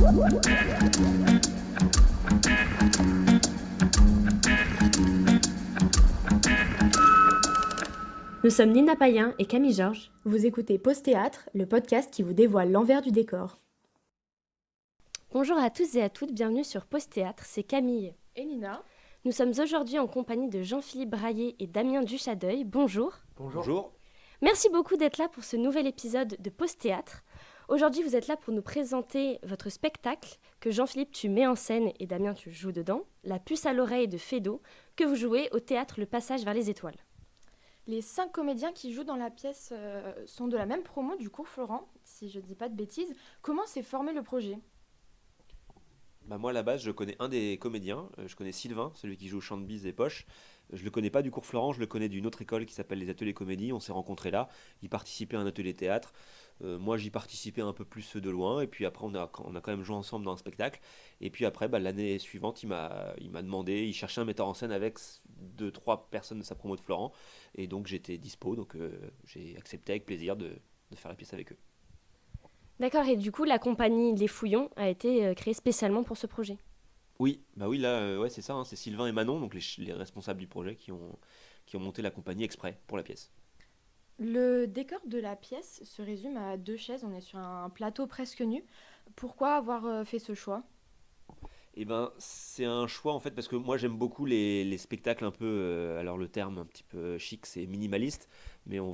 Nous sommes Nina Payen et Camille Georges. Vous écoutez Pause Théâtre, le podcast qui vous dévoile l'envers du décor. Bonjour à tous et à toutes, bienvenue sur Pause Théâtre, c'est Camille Et Nina. Nous sommes aujourd'hui en compagnie de Jean-Philippe Braillet et Damien Duchadeuil. Bonjour. Bonjour. Merci beaucoup d'être là pour ce nouvel épisode de Pause Théâtre. Aujourd'hui, vous êtes là pour nous présenter votre spectacle que Jean-Philippe, tu mets en scène et Damien, tu joues dedans, La puce à l'oreille de Feydeau, que vous jouez au théâtre Le Passage vers les étoiles. Les 5 comédiens qui jouent dans la pièce sont de la même promo du cours Florent, si je ne dis pas de bêtises. Comment s'est formé le projet ? Moi, à la base, je connais un des comédiens. Je connais Sylvain, celui qui joue Chant de bise et Poche. Je le connais pas du cours Florent, je le connais d'une autre école qui s'appelle les Ateliers Comédie. On s'est rencontrés là. Il participait à un atelier théâtre. Moi, j'y participais un peu plus de loin. Et puis après, on a quand même joué ensemble dans un spectacle. Et puis après, l'année suivante, il m'a demandé, il cherchait un metteur en scène avec 2-3 personnes de sa promo de Florent. Et donc, j'étais dispo. Donc, j'ai accepté avec plaisir de faire la pièce avec eux. D'accord, et du coup, la compagnie Les Fouillons a été créée spécialement pour ce projet. Oui, ouais, c'est ça, hein, c'est Sylvain et Manon, donc les responsables du projet qui ont monté la compagnie exprès pour la pièce. Le décor de la pièce se résume à 2 chaises, on est sur un plateau presque nu. Pourquoi avoir fait ce choix ? Et c'est un choix en fait, parce que moi j'aime beaucoup les spectacles un peu, alors le terme un petit peu chic c'est minimaliste, mais on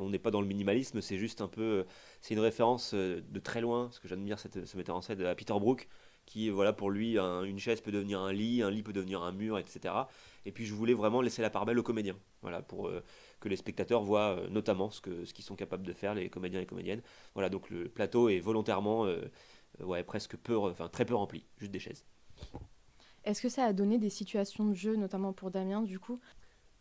n'est pas dans le minimalisme, c'est juste un peu, c'est une référence de très loin, parce que j'admire ce metteur en scène à Peter Brook, qui voilà pour lui une chaise peut devenir un lit peut devenir un mur, etc. Et puis je voulais vraiment laisser la part belle aux comédiens, voilà, pour que les spectateurs voient notamment ce qu'ils sont capables de faire les comédiens et comédiennes. Voilà, donc le plateau est volontairement presque très peu rempli, juste des chaises. Est-ce que ça a donné des situations de jeu, notamment pour Damien, du coup ?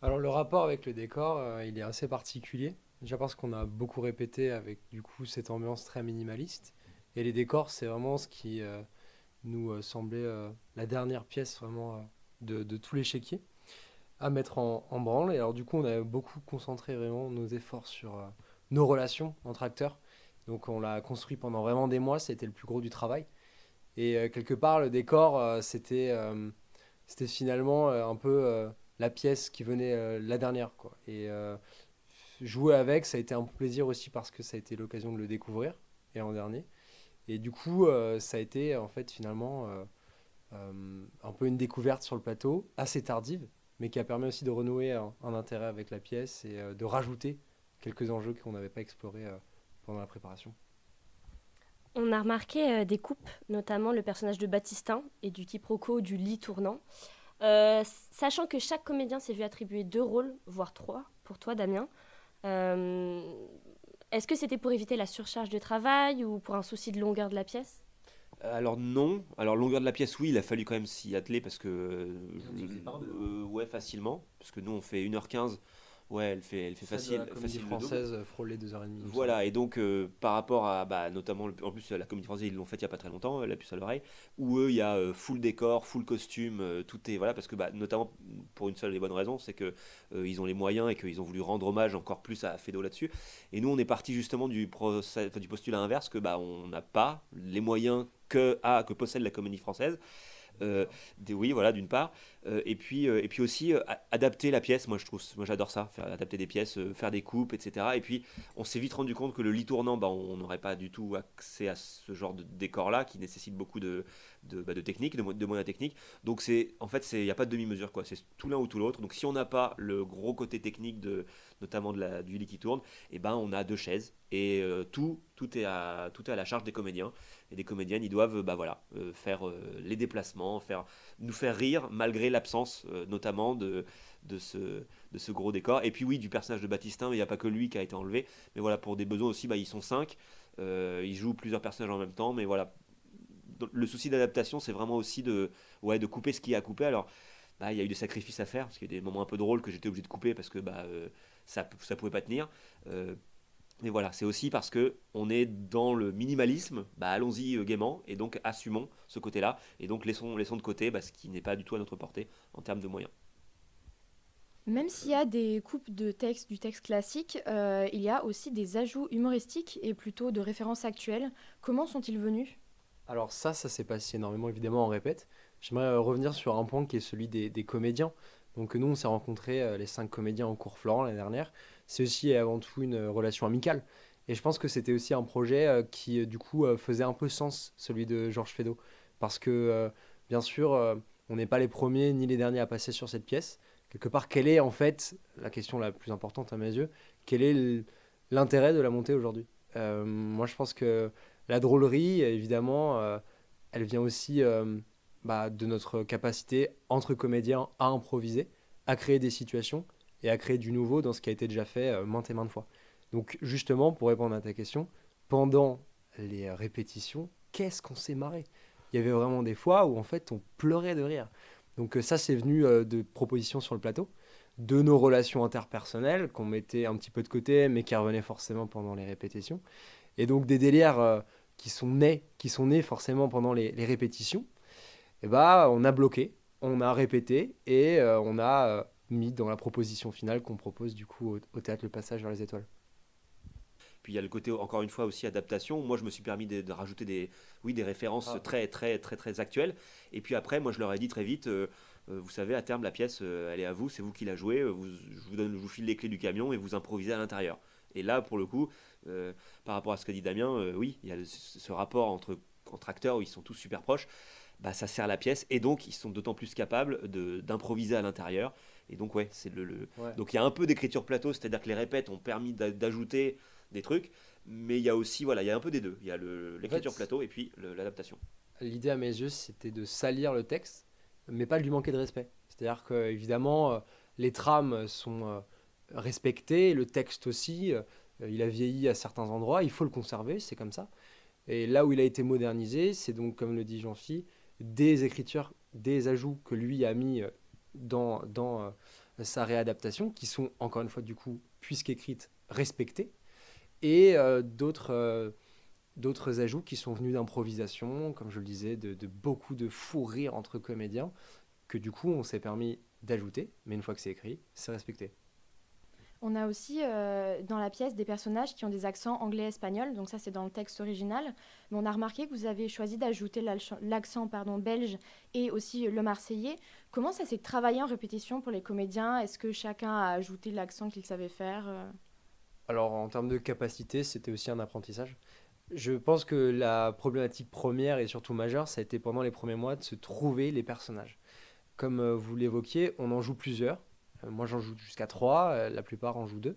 Alors le rapport avec le décor, il est assez particulier. Déjà parce qu'on a beaucoup répété avec du coup cette ambiance très minimaliste. Et les décors, c'est vraiment ce qui nous semblait la dernière pièce vraiment de tout l'échiquier à mettre en branle. Et alors du coup, on a beaucoup concentré vraiment nos efforts sur nos relations entre acteurs. Donc on l'a construit pendant vraiment des mois, c'était le plus gros du travail. Et quelque part, le décor, c'était finalement un peu la pièce qui venait la dernière, quoi. Et jouer avec, ça a été un plaisir aussi parce que ça a été l'occasion de le découvrir, et en dernier. Et du coup, ça a été en fait finalement un peu une découverte sur le plateau, assez tardive, mais qui a permis aussi de renouer un intérêt avec la pièce et de rajouter quelques enjeux qu'on n'avait pas explorés pendant la préparation. On a remarqué des coupes, notamment le personnage de Baptistin et du quiproquo du lit tournant. Sachant que chaque comédien s'est vu attribuer 2 rôles, voire 3, pour toi Damien. Est-ce que c'était pour éviter la surcharge de travail ou pour un souci de longueur de la pièce ? Alors non, alors longueur de la pièce oui, il a fallu quand même s'y atteler parce que ouais facilement, parce que nous on fait 1h15, ouais elle fait facile, La comédie facile le double. française frôlait 2h30. Voilà, et donc par rapport à notamment en plus la comédie française ils l'ont faite il y a pas très longtemps, La puce à l'oreille, où eux il y a full décor, full costume, tout est voilà parce que notamment pour une seule et bonne raison, c'est que ils ont les moyens et qu'ils ont voulu rendre hommage encore plus à Feydeau là-dessus. Et nous on est parti justement du postulat inverse que on n'a pas les moyens que possède la comédie française. Oui, voilà, d'une part. Et puis aussi adapter la pièce. Moi, j'adore ça, adapter des pièces, faire des coupes, etc. Et puis, on s'est vite rendu compte que le lit tournant, on n'aurait pas du tout accès à ce genre de décor-là, qui nécessite beaucoup de technique, de moyens techniques. Donc, en fait, il n'y a pas de demi-mesure, quoi. C'est tout l'un ou tout l'autre. Donc, si on n'a pas le gros côté technique notamment du lit qui tourne, on a 2 chaises. Et tout est à la charge des comédiens. Et des comédiennes, ils doivent faire les déplacements, nous faire rire malgré l'absence notamment de ce gros décor. Et puis oui, du personnage de Baptistin, mais il n'y a pas que lui qui a été enlevé. Mais voilà, pour des besoins aussi, ils sont 5. Ils jouent plusieurs personnages en même temps. Mais voilà, le souci d'adaptation, c'est vraiment aussi de couper ce qu'il y a à couper. Alors, il y a eu des sacrifices à faire, parce qu'il y a des moments un peu drôles que j'étais obligé de couper parce que ça pouvait pas tenir. Mais voilà, c'est aussi parce que on est dans le minimalisme, allons-y gaiement, et donc assumons ce côté-là, et donc laissons de côté ce qui n'est pas du tout à notre portée en termes de moyens. Même s'il y a des coupes du texte classique, il y a aussi des ajouts humoristiques et plutôt de références actuelles. Comment sont-ils venus ? Alors ça s'est passé énormément évidemment en répète. J'aimerais revenir sur un point qui est celui des comédiens. Donc nous, on s'est rencontrés, les 5 comédiens au cours Florent l'année dernière. C'est aussi et avant tout une relation amicale. Et je pense que c'était aussi un projet qui, du coup, faisait un peu sens, celui de Georges Feydeau. Parce que, bien sûr, on n'est pas les premiers ni les derniers à passer sur cette pièce. Quelque part, quelle est en fait, la question la plus importante à mes yeux, quel est l'intérêt de la montée aujourd'hui? Moi, je pense que la drôlerie, évidemment, elle vient aussi de notre capacité entre comédiens à improviser, à créer des situations et à créer du nouveau dans ce qui a été déjà fait maintes et maintes fois. Donc justement, pour répondre à ta question, pendant les répétitions, qu'est-ce qu'on s'est marré? Il y avait vraiment des fois où en fait on pleurait de rire. Donc ça c'est venu de propositions sur le plateau, de nos relations interpersonnelles qu'on mettait un petit peu de côté mais qui revenaient forcément pendant les répétitions. Et donc des délires qui sont nés forcément pendant les répétitions. Et bah on a bloqué, on a répété et on a mis dans la proposition finale qu'on propose du coup au théâtre Le Passage vers les Étoiles. Puis il y a le côté, encore une fois, aussi adaptation. Moi, je me suis permis de rajouter des références très, très, très, très actuelles. Et puis après, moi, je leur ai dit très vite, vous savez, à terme, la pièce, elle est à vous, c'est vous qui la jouez. Je vous file les clés du camion et vous improvisez à l'intérieur. Et là, pour le coup, par rapport à ce qu'a dit Damien, oui, il y a ce rapport entre acteurs où ils sont tous super proches. Bah, ça sert la pièce et donc ils sont d'autant plus capables d'improviser à l'intérieur. Et donc, ouais, Ouais. donc il y a un peu d'écriture plateau, c'est-à-dire que les répètes ont permis d'ajouter des trucs, mais il y a aussi, voilà, il y a un peu des deux. Il y a En l'écriture fait, plateau et puis l'adaptation. l'idée à mes yeux, c'était de salir le texte, mais pas de lui manquer de respect. C'est-à-dire que, évidemment, les trames sont respectées, le texte aussi, il a vieilli à certains endroits, il faut le conserver, c'est comme ça. Et là où il a été modernisé, c'est donc, comme le dit Jean-Phi, des écritures, des ajouts que lui a mis dans sa réadaptation, qui sont, encore une fois, du coup, puisqu'écrites, respectées, et d'autres ajouts qui sont venus d'improvisation, comme je le disais, de beaucoup de fou rire entre comédiens, que du coup on s'est permis d'ajouter, mais une fois que c'est écrit, c'est respecté. On a aussi dans la pièce des personnages qui ont des accents anglais-espagnol, donc ça c'est dans le texte original. Mais on a remarqué que vous avez choisi d'ajouter l'accent belge et aussi le marseillais. Comment ça s'est travaillé en répétition pour les comédiens? Est-ce que chacun a ajouté l'accent qu'il savait faire Alors en termes de capacité, c'était aussi un apprentissage. Je pense que la problématique première et surtout majeure, ça a été pendant les premiers mois de se trouver les personnages. Comme vous l'évoquiez, on en joue plusieurs. Moi j'en joue jusqu'à 3, la plupart en jouent 2.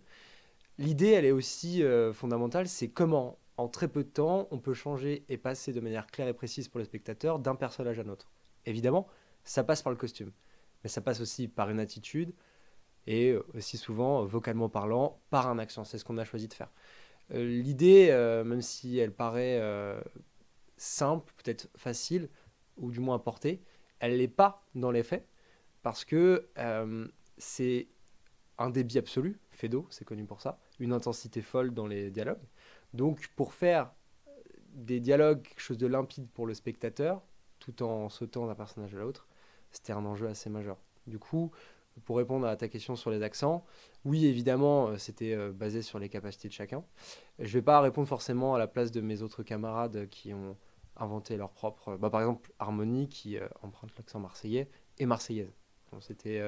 L'idée, elle est aussi fondamentale, c'est comment, en très peu de temps, on peut changer et passer de manière claire et précise pour le spectateur d'un personnage à l'autre. Évidemment, ça passe par le costume, mais ça passe aussi par une attitude et aussi souvent, vocalement parlant, par un accent. C'est ce qu'on a choisi de faire. L'idée, même si elle paraît simple, peut-être facile, ou du moins à portée, elle n'est pas dans les faits, parce que c'est un débit absolu, Feydeau, c'est connu pour ça, une intensité folle dans les dialogues. Donc pour faire des dialogues, quelque chose de limpide pour le spectateur, tout en sautant d'un personnage à l'autre, c'était un enjeu assez majeur. Du coup, pour répondre à ta question sur les accents, oui, évidemment, c'était basé sur les capacités de chacun. Je ne vais pas répondre forcément à la place de mes autres camarades qui ont inventé leur propre... par exemple, Harmonie, qui emprunte l'accent marseillais, et marseillaise. Donc, c'était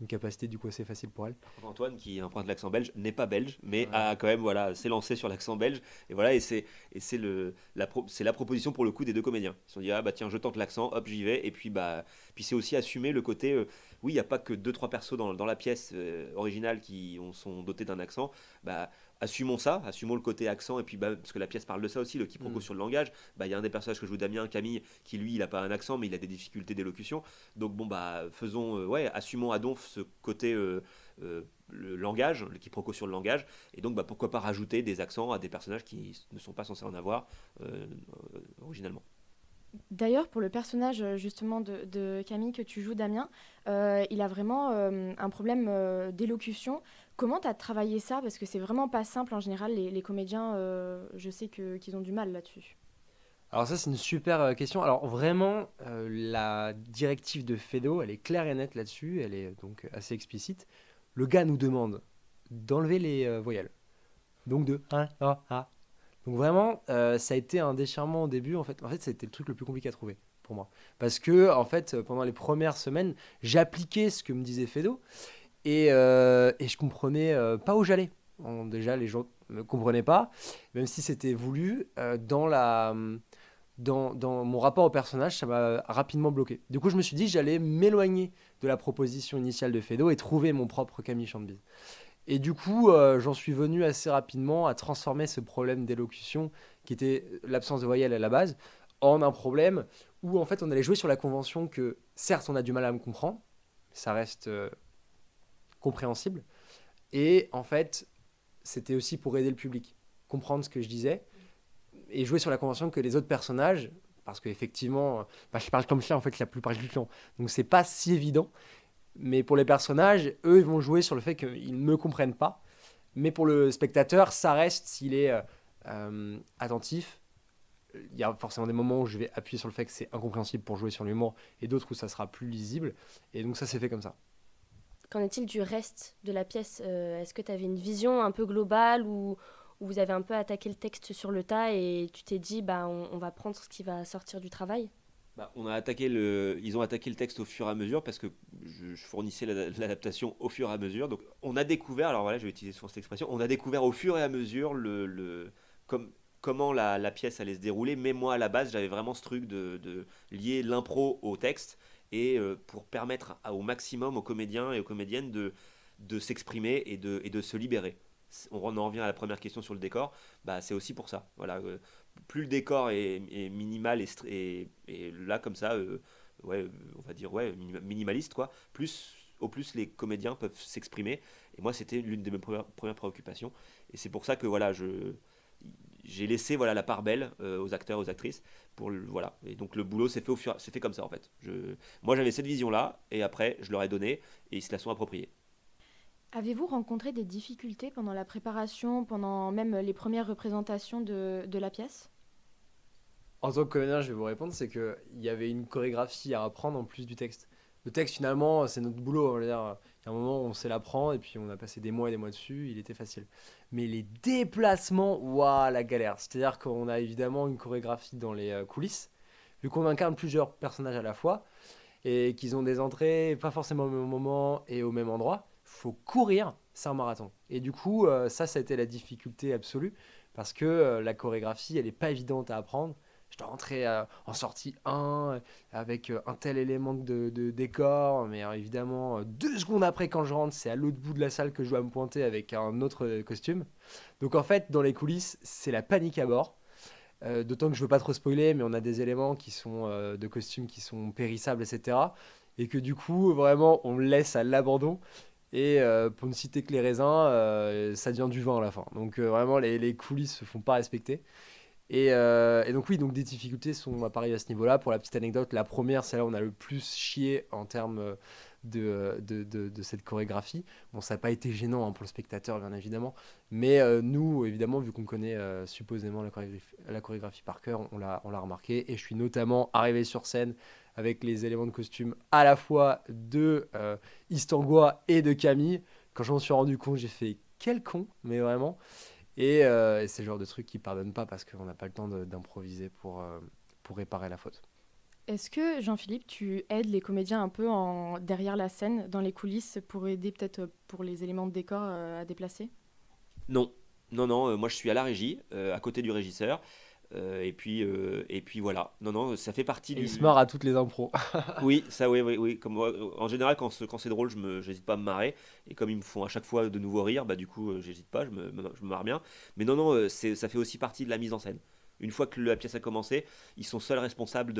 une capacité du coup assez facile pour elle. Antoine, qui emprunte l'accent belge, n'est pas belge, mais Ouais. a quand même voilà, s'est lancé sur l'accent belge. Et voilà, c'est c'est la proposition pour le coup des deux comédiens. Ils se sont dit, ah bah tiens, je tente l'accent, hop, j'y vais. Et puis, puis c'est aussi assumer le côté, oui, il n'y a pas que deux trois persos dans la pièce originale qui sont dotés d'un accent. Bah, assumons ça, assumons le côté accent. Et puis, parce que la pièce parle de ça aussi, le quiproquo Mm. sur le langage. Il y a un des personnages que joue Damien, Camille, qui lui, il n'a pas un accent, mais il a des difficultés d'élocution. Donc bon faisons assumons à donf ce côté le langage, le quiproquo sur le langage, et donc pourquoi pas rajouter des accents à des personnages qui ne sont pas censés en avoir originalement. D'ailleurs, pour le personnage justement de Camille que tu joues, Damien, il a vraiment un problème d'élocution. Comment tu as travaillé ça? Parce que c'est vraiment pas simple en général, les comédiens, je sais qu'ils ont du mal là-dessus. Alors ça, c'est une super question. Alors vraiment, la directive de Feydeau, elle est claire et nette là-dessus, elle est donc assez explicite. Le gars nous demande d'enlever les voyelles. Donc de un, a, Donc vraiment, ça a été un déchirement au début. En fait, ça a été le truc le plus compliqué à trouver pour moi. Parce que, en fait, pendant les premières semaines, j'appliquais ce que me disait Fedo et je comprenais pas où j'allais. Bon, déjà, les gens ne me comprenaient pas, même si c'était voulu. Dans mon rapport au personnage, ça m'a rapidement bloqué. Du coup, je me suis dit que j'allais m'éloigner de la proposition initiale de Fedo et trouver mon propre Camille Chantebise. Et du coup, j'en suis venu assez rapidement à transformer ce problème d'élocution, qui était l'absence de voyelle à la base, en un problème où en fait on allait jouer sur la convention que certes on a du mal à me comprendre, ça reste compréhensible, et en fait c'était aussi pour aider le public, comprendre ce que je disais, et jouer sur la convention que les autres personnages, parce qu'effectivement, je parle comme ça en fait la plupart du temps, donc c'est pas si évident, mais pour les personnages, eux, ils vont jouer sur le fait qu'ils ne me comprennent pas. Mais pour le spectateur, ça reste, s'il est attentif, il y a forcément des moments où je vais appuyer sur le fait que c'est incompréhensible pour jouer sur l'humour, et d'autres où ça sera plus lisible. Et donc ça s'est fait comme ça. Qu'en est-il du reste de la pièce? Est-ce que tu avais une vision un peu globale ou vous avez un peu attaqué le texte sur le tas et tu t'es dit, on va prendre ce qui va sortir du travail? Ils ont attaqué le texte au fur et à mesure parce que je fournissais l'adaptation au fur et à mesure. Donc on a découvert, alors voilà, je vais utiliser souvent cette expression, on a découvert au fur et à mesure comment la pièce allait se dérouler. Mais moi à la base, j'avais vraiment ce truc de lier l'impro au texte et pour permettre au maximum aux comédiens et aux comédiennes de s'exprimer et de se libérer. On en revient à la première question sur le décor, c'est aussi pour ça. Voilà, plus le décor est minimal et là comme ça, ouais, on va dire ouais, minimaliste quoi, plus les comédiens peuvent s'exprimer. Et moi c'était l'une de mes premières préoccupations. Et c'est pour ça que voilà, j'ai laissé voilà la part belle aux acteurs, aux actrices voilà. Et donc le boulot s'est fait comme ça en fait. Moi j'avais cette vision là et après je leur ai donné et ils se la sont appropriés. Avez-vous rencontré des difficultés pendant la préparation, pendant même les premières représentations de la pièce? En tant que comédien, je vais vous répondre, c'est qu'il y avait une chorégraphie à apprendre en plus du texte. Le texte, finalement, c'est notre boulot. On va dire, il y a un moment où on sait l'apprendre et puis on a passé des mois et des mois dessus, il était facile. Mais les déplacements, waouh, la galère. C'est-à-dire qu'on a évidemment une chorégraphie dans les coulisses, vu qu'on incarne plusieurs personnages à la fois et qu'ils ont des entrées pas forcément au même moment et au même endroit. Faut courir, c'est un marathon. Et du coup, ça a été la difficulté absolue parce que la chorégraphie, elle n'est pas évidente à apprendre. Je dois rentrer en sortie 1 avec un tel élément de décor, mais évidemment, 2 secondes après, quand je rentre, c'est à l'autre bout de la salle que je dois me pointer avec un autre costume. Donc en fait, dans les coulisses, c'est la panique à bord. D'autant que je veux pas trop spoiler, mais on a des éléments qui sont de costumes qui sont périssables, etc. Et que du coup, vraiment, on le laisse à l'abandon. Et pour ne citer que les raisins, ça devient du vin à la fin. Donc vraiment, les coulisses se font pas respecter. Et donc oui, donc des difficultés sont apparues à ce niveau-là. Pour la petite anecdote, la première, c'est là où on a le plus chié en termes de cette chorégraphie. Bon, ça n'a pas été gênant pour le spectateur, bien évidemment. Mais nous, évidemment, vu qu'on connaît supposément la chorégraphie par cœur, on l'a remarqué. Et je suis notamment arrivé sur scène avec les éléments de costume à la fois de Istangua et de Camille. Quand je m'en suis rendu compte, j'ai fait quel con, mais vraiment. Et c'est le genre de truc qui ne pardonne pas parce qu'on n'a pas le temps d'improviser pour réparer la faute. Est-ce que, Jean-Philippe, tu aides les comédiens un peu derrière la scène, dans les coulisses, pour aider peut-être pour les éléments de décor à déplacer? Non, non, moi je suis à la régie, à côté du régisseur. Et puis voilà. Non, ça fait partie Et il se marre à toutes les impros. Oui, ça, oui. Comme moi, en général, quand c'est drôle, j'hésite pas à me marrer. Et comme ils me font à chaque fois de nouveau rire, du coup, j'hésite pas, je me marre bien. Mais non, ça fait aussi partie de la mise en scène. Une fois que la pièce a commencé, ils sont seuls responsables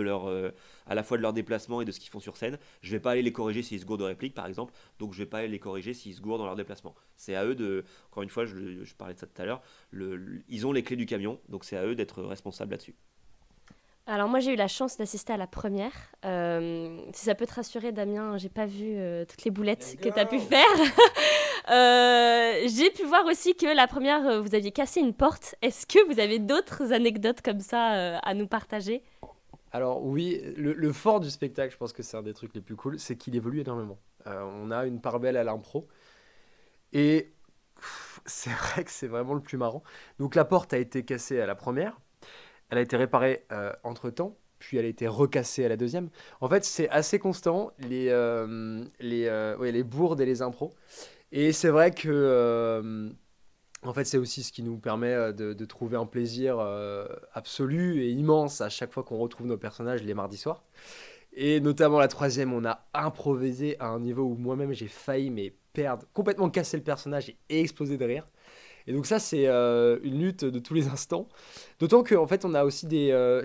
à la fois de leur déplacement et de ce qu'ils font sur scène. Je vais pas aller les corriger s'ils se gourdent de réplique, par exemple. Donc je vais pas aller les corriger s'ils se gourdent dans leur déplacement. C'est à eux encore une fois, je parlais de ça tout à l'heure, ils ont les clés du camion, donc c'est à eux d'être responsables là-dessus. Alors moi j'ai eu la chance d'assister à la première. Si ça peut te rassurer Damien, j'ai pas vu toutes les boulettes que tu as pu faire. J'ai pu voir aussi que la première, vous aviez cassé une porte. Est-ce que vous avez d'autres anecdotes comme ça à nous partager? Alors oui, le fort du spectacle, je pense que c'est un des trucs les plus cool, c'est qu'il évolue énormément. On a une part belle à l'impro. Et c'est vrai que c'est vraiment le plus marrant. Donc la porte a été cassée à la première, elle a été réparée entre-temps, puis elle a été recassée à la deuxième. En fait, c'est assez constant, les bourdes et les impros. Et c'est vrai que en fait, c'est aussi ce qui nous permet de trouver un plaisir absolu et immense à chaque fois qu'on retrouve nos personnages les mardis soirs. Et notamment la troisième, on a improvisé à un niveau où moi-même j'ai failli mais perdre, complètement casser le personnage et exploser de rire. Et donc ça, c'est une lutte de tous les instants. D'autant qu'en fait, on a aussi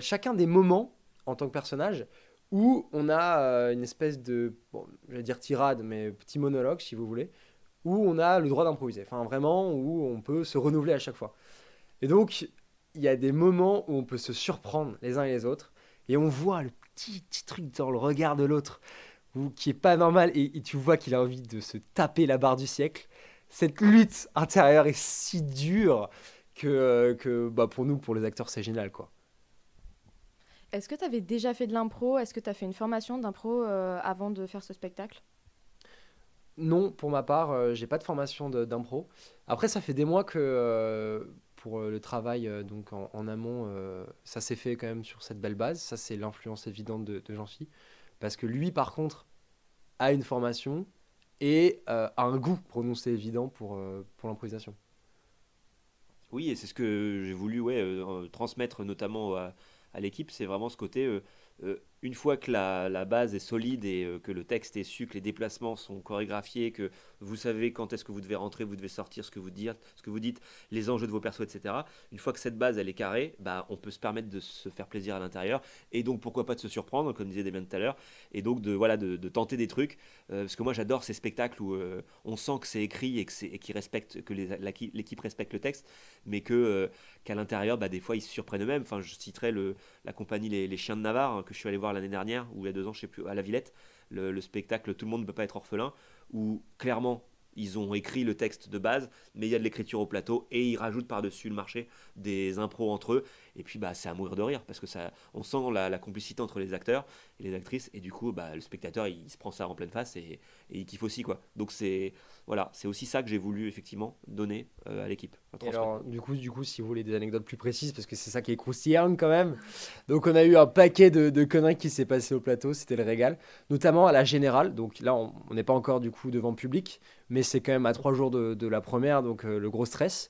chacun des moments en tant que personnage où on a une espèce de, bon, je vais dire tirade, mais petit monologue si vous voulez, où on a le droit d'improviser. Enfin, vraiment, où on peut se renouveler à chaque fois. Et donc, il y a des moments où on peut se surprendre les uns et les autres, et on voit le petit truc dans le regard de l'autre, qui est pas normal, et tu vois qu'il a envie de se taper la barre du siècle. Cette lutte intérieure est si dure que bah, pour nous, pour les acteurs, c'est génial, quoi. Est-ce que tu avais déjà fait de l'impro? Est-ce que tu as fait une formation d'impro avant de faire ce spectacle? Non, pour ma part, j'ai pas de formation d'impro. Après, ça fait des mois que pour le travail donc en amont, ça s'est fait quand même sur cette belle base. Ça, c'est l'influence évidente de Jean-Phi. Parce que lui, par contre, a une formation et a un goût prononcé évident pour l'improvisation. Oui, et c'est ce que j'ai voulu ouais, transmettre notamment à l'équipe, c'est vraiment ce côté, une fois que la base est solide et que le texte est su, que les déplacements sont chorégraphiés, que vous savez quand est-ce que vous devez rentrer, vous devez sortir, ce que vous dites, les enjeux de vos persos, etc. Une fois que cette base elle est carrée, bah, on peut se permettre de se faire plaisir à l'intérieur et donc pourquoi pas de se surprendre, comme disait Damien tout à l'heure, et donc de tenter des trucs, parce que moi j'adore ces spectacles où on sent que c'est écrit et que l'équipe respecte le texte, mais qu'à l'intérieur, bah, des fois ils se surprennent eux-mêmes. Enfin, je citerai la compagnie les Chiens de Navarre, hein, que je suis allé voir l'année dernière, ou il y a 2 ans, je sais plus, à la Villette, le spectacle Tout le monde ne peut pas être orphelin, où clairement ils ont écrit le texte de base, mais il y a de l'écriture au plateau et ils rajoutent par-dessus le marché des impros entre eux. Et puis bah, c'est à mourir de rire parce que on sent la complicité entre les acteurs et les actrices, et du coup bah, le spectateur il se prend ça en pleine face et il kiffe aussi, quoi. Donc c'est aussi ça que j'ai voulu effectivement donner à l'équipe. Et alors, du coup, si vous voulez des anecdotes plus précises, parce que c'est ça qui est croustillant quand même. Donc, on a eu un paquet de conneries qui s'est passé au plateau, c'était le régal. Notamment à la Générale. Donc là, on n'est pas encore du coup devant le public, mais c'est quand même à 3 jours de la première, donc le gros stress.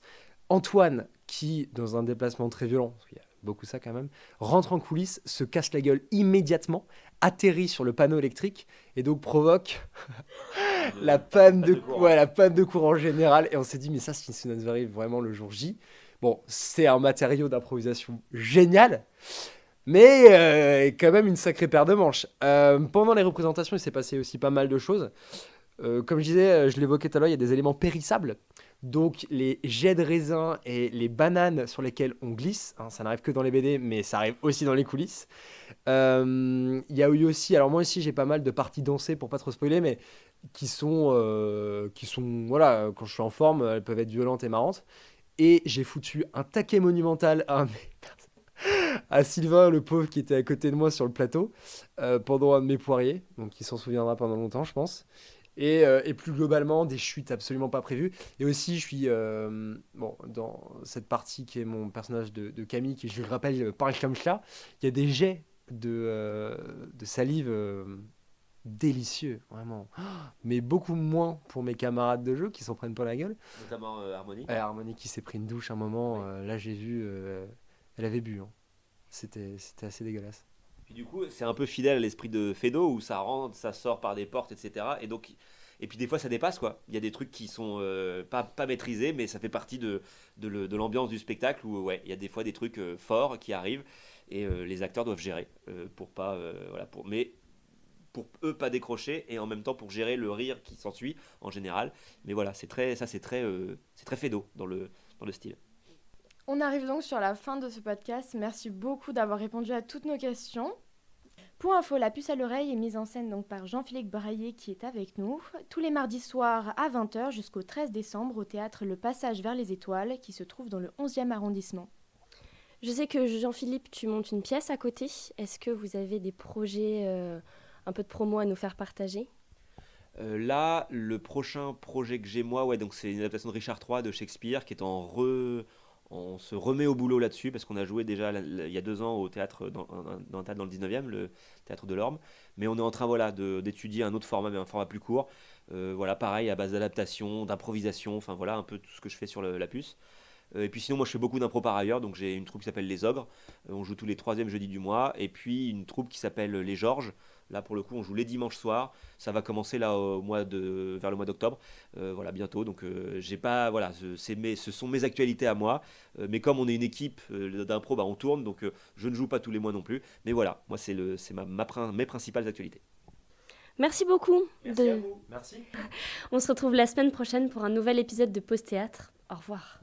Antoine, qui, dans un déplacement très violent, parce qu'il y a beaucoup ça quand même, rentre en coulisses, se casse la gueule immédiatement, atterrit sur le panneau électrique et donc provoque la panne de courant général. Et on s'est dit, mais ça nous arrive vraiment le jour J. Bon, c'est un matériau d'improvisation génial, mais quand même une sacrée paire de manches. Pendant les représentations, il s'est passé aussi pas mal de choses. Comme je disais, je l'évoquais tout à l'heure, il y a des éléments périssables. Donc les jets de raisin et les bananes sur lesquelles on glisse, hein, ça n'arrive que dans les BD, mais ça arrive aussi dans les coulisses. Il y a eu aussi, alors moi aussi j'ai pas mal de parties dansées pour pas trop spoiler, mais qui sont, voilà, quand je suis en forme, elles peuvent être violentes et marrantes. Et j'ai foutu un taquet monumental à Sylvain, le pauvre qui était à côté de moi sur le plateau, pendant un de mes poiriers, donc il s'en souviendra pendant longtemps, je pense. Et plus globalement, des chutes absolument pas prévues. Et aussi, je suis dans cette partie qui est mon personnage de Camille, qui, je le rappelle, parle comme ça. Il y a des jets de salive délicieux, vraiment. Mais beaucoup moins pour mes camarades de jeu qui s'en prennent pas la gueule. Notamment Harmonie. Harmonie qui s'est pris une douche un moment. Là, j'ai vu, elle avait bu, hein. C'était assez dégueulasse. Puis du coup, c'est un peu fidèle à l'esprit de Fedo où ça rentre, ça sort par des portes, etc. Et puis des fois, ça dépasse, quoi. Il y a des trucs qui sont pas maîtrisés, mais ça fait partie de l'ambiance du spectacle où ouais, il y a des fois des trucs forts qui arrivent et les acteurs doivent gérer pour pas mais pour eux pas décrocher et en même temps pour gérer le rire qui s'ensuit en général. Mais voilà, c'est très Fedo dans le style. On arrive donc sur la fin de ce podcast. Merci beaucoup d'avoir répondu à toutes nos questions. Pour info, La Puce à l'oreille est mise en scène donc par Jean-Philippe Braillet qui est avec nous tous les mardis soirs à 20h jusqu'au 13 décembre au théâtre Le Passage vers les Étoiles qui se trouve dans le 11e arrondissement. Je sais que Jean-Philippe, tu montes une pièce à côté. Est-ce que vous avez des projets, un peu de promo à nous faire partager ? Là, le prochain projet que j'ai moi, ouais, donc c'est une adaptation de Richard III de Shakespeare qui est on se remet au boulot là-dessus parce qu'on a joué déjà il y a 2 ans au théâtre dans un théâtre dans le 19e, le théâtre de l'Orme. Mais on est en train voilà, d'étudier un autre format, mais un format plus court. Voilà, pareil, à base d'adaptation, d'improvisation, enfin voilà, un peu tout ce que je fais sur la puce. Et puis sinon, moi je fais beaucoup d'impro par ailleurs, donc j'ai une troupe qui s'appelle Les Ogres. On joue tous les troisièmes jeudis du mois. Et puis une troupe qui s'appelle Les Georges. Là pour le coup, on joue les dimanches soirs. Ça va commencer là vers le mois d'octobre, voilà bientôt. Donc j'ai pas, voilà, ce sont mes actualités à moi. Mais comme on est une équipe d'impro, bah, on tourne, donc je ne joue pas tous les mois non plus. Mais voilà, moi c'est mes principales actualités. Merci beaucoup. Merci à vous. Merci. On se retrouve la semaine prochaine pour un nouvel épisode de Pause Théâtre. Au revoir.